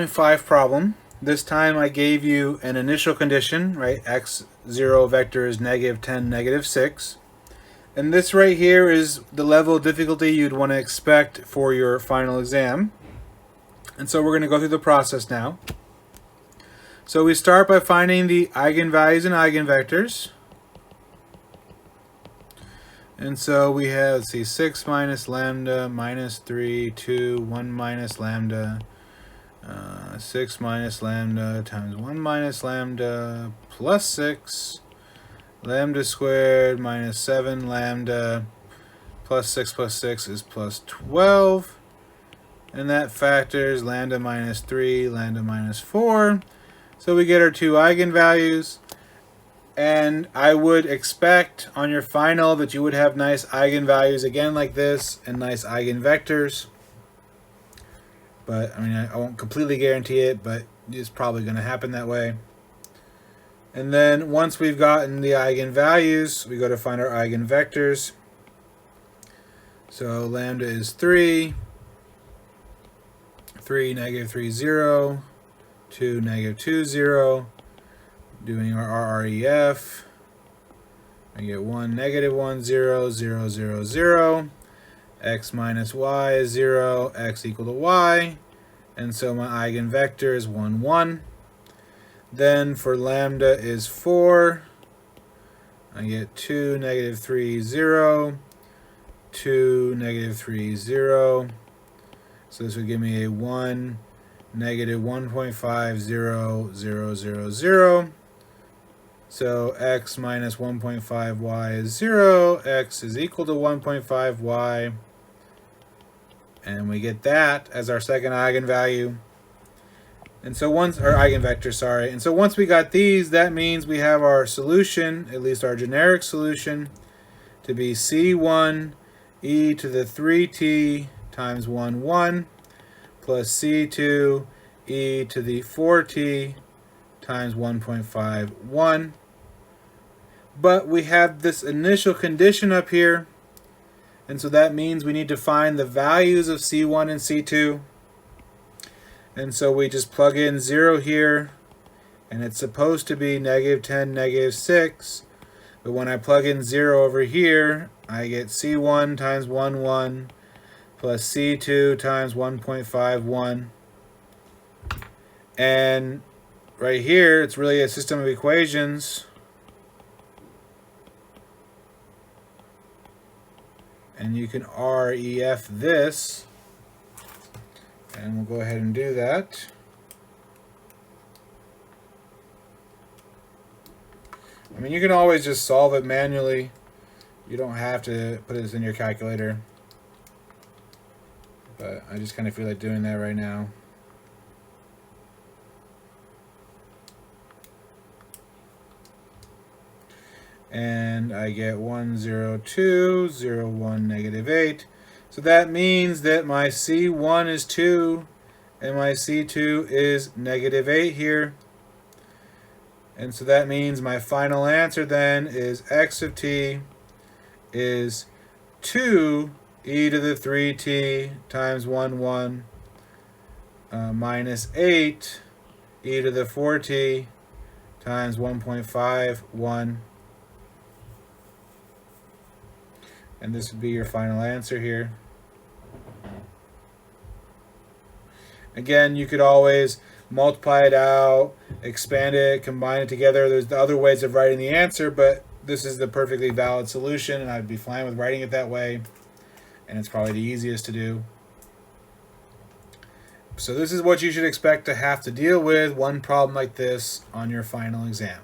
5 problem. This time I gave you an initial condition, right? X0 vector is -10, -6. And this right here is the level of difficulty you'd want to expect for your final exam. And so we're going to go through the process now. So we start by finding the eigenvalues and eigenvectors. And so we have, let's see, 6 minus lambda minus 3, 2, 1 minus lambda. 6 minus lambda times 1 minus lambda plus 6 lambda squared minus 7 lambda plus 6 is plus 12, and that factors lambda minus 3 lambda minus 4. So we get our two eigenvalues, and I would expect on your final that you would have nice eigenvalues again like this and nice eigenvectors. But I mean, I won't completely guarantee it, but it's probably going to happen that way. And then once we've gotten the eigenvalues, we go to find our eigenvectors. So lambda is 3, 3, -3, 0, 2, -2, 0. Doing our RREF, I get 1, -1, 0, 0, 0, 0. X minus y is 0, x equal to y, and so my eigenvector is 1, 1. Then for lambda is 4, I get 2, -3, 0, 2, -3, 0. So this would give me a 1, -1.5, 0, 0, 0, 0. So x minus 1.5y is 0, x is equal to 1.5y. And we get that as our second eigenvalue. And so once our eigenvector, sorry. And so once we got these, that means we have our solution, at least our generic solution, to be C1 e to the 3t times 1, 1 plus C2 e to the 4t times 1.5, 1. But we have this initial condition up here. And so that means we need to find the values of C1 and C2. And so we just plug in 0 here, and it's supposed to be -10, -6. But when I plug in 0 over here, I get C1 times 1, 1 plus C2 times 1.5, 1. And right here, it's really a system of equations. And you can REF this, and we'll go ahead and do that. I mean, you can always just solve it manually. You don't have to put this in your calculator. But I just kind of feel like doing that right now. And I get 1, 0, 2, 0, 1, -8. So that means that my C1 is 2 and my C2 is -8 here. And so that means my final answer then is x of t is 2 e to the 3t times 1, 1 minus 8 e to the 4t times 1.5, 1. And this would be your final answer here. Again, you could always multiply it out, expand it, combine it together. There's the other ways of writing the answer, but this is the perfectly valid solution, and I'd be fine with writing it that way. And it's probably the easiest to do. So this is what you should expect to have to deal with one problem like this on your final exam.